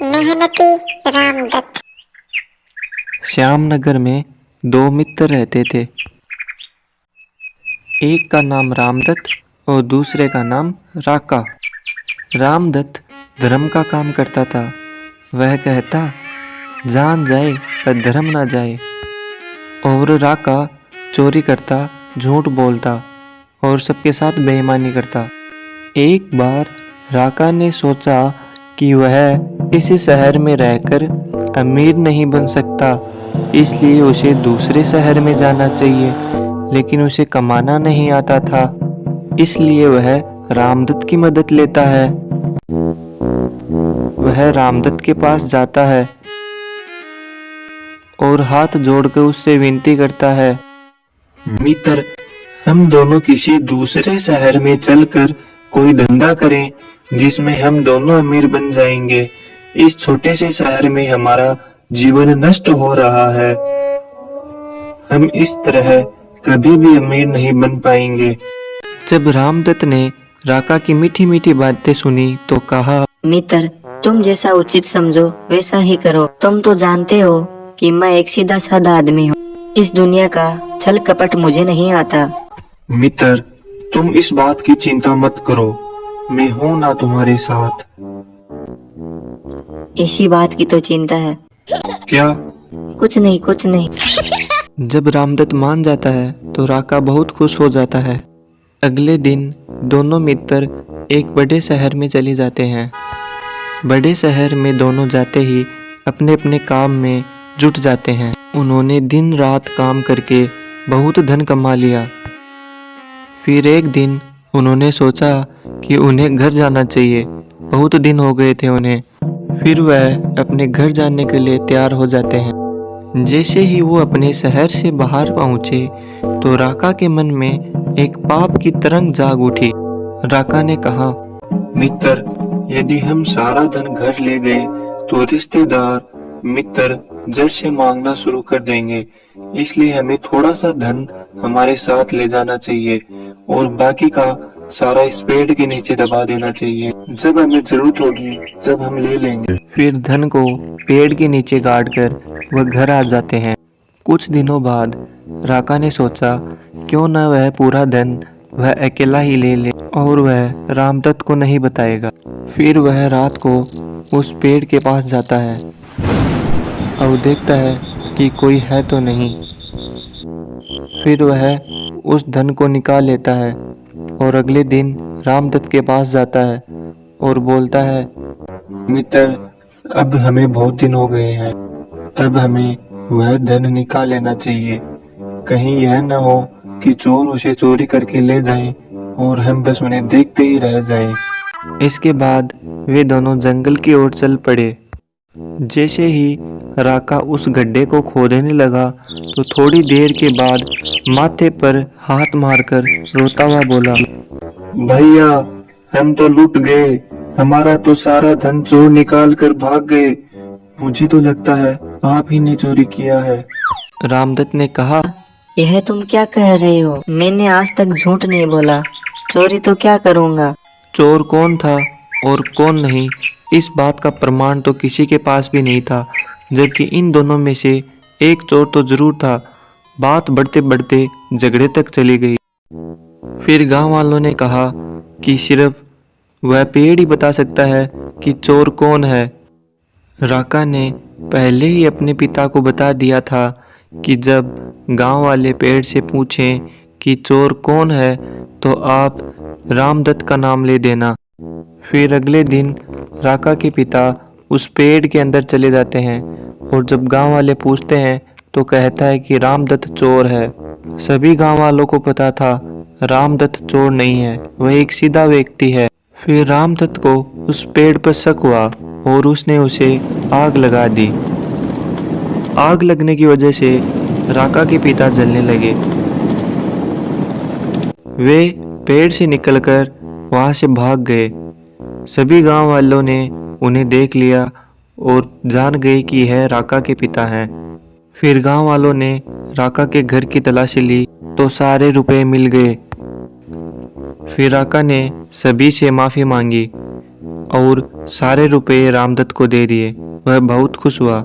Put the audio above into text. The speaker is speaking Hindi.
मेहनती रामदत्त। श्यामनगर में दो मित्र रहते थे। एक का नाम रामदत्त और दूसरे का नाम राका। रामदत्त धर्म का काम करता था। वह कहता, जान जाए पर धर्म ना जाए। और राका चोरी करता, झूठ बोलता और सबके साथ बेईमानी करता। एक बार राका ने सोचा कि वह इसी शहर में रहकर अमीर नहीं बन सकता, इसलिए उसे दूसरे शहर में जाना चाहिए, लेकिन उसे कमाना नहीं आता था। इसलिए वह रामदत्त की मदद लेता है। वह रामदत्त के पास जाता है और हाथ जोड़कर उससे विनती करता है, मित्र, हम दोनों किसी दूसरे शहर में चलकर कोई धंधा करें जिसमें हम दोनों अमीर बन जाएंगे। इस छोटे से शहर में हमारा जीवन नष्ट हो रहा है। हम इस तरह कभी भी अमीर नहीं बन पाएंगे। जब रामदत्त ने राका की मीठी मीठी बातें सुनी तो कहा, मित्र, तुम जैसा उचित समझो वैसा ही करो। तुम तो जानते हो कि मैं एक सीधा साधा आदमी हूँ। इस दुनिया का छल कपट मुझे नहीं आता। मित्र, तुम इस बात की चिंता मत करो, मैं हूं ना तुम्हारे साथ। इसी बात की तो चिंता है। क्या? कुछ नहीं। जब रामदत्त मान जाता है तो राका बहुत खुश हो जाता है। अगले दिन दोनों मित्र एक बड़े शहर में चले जाते हैं। बड़े शहर में दोनों जाते ही अपने अपने काम में जुट जाते हैं। उन्होंने दिन रात काम करके बहुत धन कमा लिया। फिर एक दिन उन्होंने सोचा कि उन्हें घर जाना चाहिए। बहुत दिन हो गए थे उन्हें। फिर वह अपने घर जाने के लिए तैयार हो जाते हैं। जैसे ही वो अपने शहर से बाहर पहुंचे तो राका के मन में एक पाप की तरंग जाग उठी। राका ने कहा, मित्र, यदि हम सारा धन घर ले गए तो रिश्तेदार मित्र जड़ से मांगना शुरू कर देंगे। इसलिए हमें थोड़ा सा धन हमारे साथ ले जाना चाहिए और बाकी का सारा इस पेड़ के नीचे दबा देना चाहिए। जब हमें जरूरत होगी तब हम ले लेंगे। फिर धन को पेड़ के नीचे गाड़ कर वह घर आ जाते हैं। कुछ दिनों बाद राका ने सोचा, क्यों न वह पूरा धन वह अकेला ही ले ले और वह रामदत्त को नहीं बताएगा। फिर वह रात को उस पेड़ के पास जाता है और देखता है कि कोई है तो नहीं। फिर वह उस धन को निकाल लेता है और अगले दिन रामदत्त के पास जाता है और बोलता है, मित्र, अब हमें बहुत दिन हो गए हैं। अब हमें वह धन निकाल लेना चाहिए। कहीं यह न हो कि चोर उसे चोरी करके ले जाएं और हम बस उन्हें देखते ही रह जाएं। इसके बाद वे दोनों जंगल की ओर चल पड़े। जैसे ही राका उस गड्ढे को खोदने लगा तो थोड़ी देर के बाद माथे पर हाथ मारकर रोता हुआ बोला, भैया, हम तो लुट गए। हमारा तो सारा धन चोर निकाल कर भाग गए। मुझे तो लगता है आप ही ने चोरी किया है। रामदत्त ने कहा, यह तुम क्या कह रहे हो? मैंने आज तक झूठ नहीं बोला। चोरी तो क्या करूँगा। चोर कौन था और कौन नहीं, इस बात का प्रमाण तो किसी के पास भी नहीं था, जबकि इन दोनों में से एक चोर तो जरूर था। बात बढ़ते बढ़ते झगड़े तक चली गई। फिर गांव वालों ने कहा कि सिर्फ वह पेड़ ही बता सकता है कि चोर कौन है। राका ने पहले ही अपने पिता को बता दिया था कि जब गांव वाले पेड़ से पूछें कि चोर कौन है तो आप रामदत्त का नाम ले देना। फिर अगले दिन राका के पिता उस पेड़ के अंदर चले जाते हैं और जब गांव वाले पूछते हैं तो कहता है कि रामदत्त चोर है। सभी गांव वालों को पता था रामदत्त चोर नहीं है, वह एक सीधा व्यक्ति है। फिर रामदत्त को उस पेड़ पर शक हुआ और उसने उसे आग लगा दी। आग लगने की वजह से राका के पिता जलने लगे। वे पेड़ से निकलकर वहां से भाग गए। सभी गांव वालों ने उन्हें देख लिया और जान गए कि यह राका के पिता हैं। फिर गांव वालों ने राका के घर की तलाशी ली तो सारे रुपए मिल गए। फिर राका ने सभी से माफ़ी मांगी और सारे रुपए रामदत्त को दे दिए। वह बहुत खुश हुआ।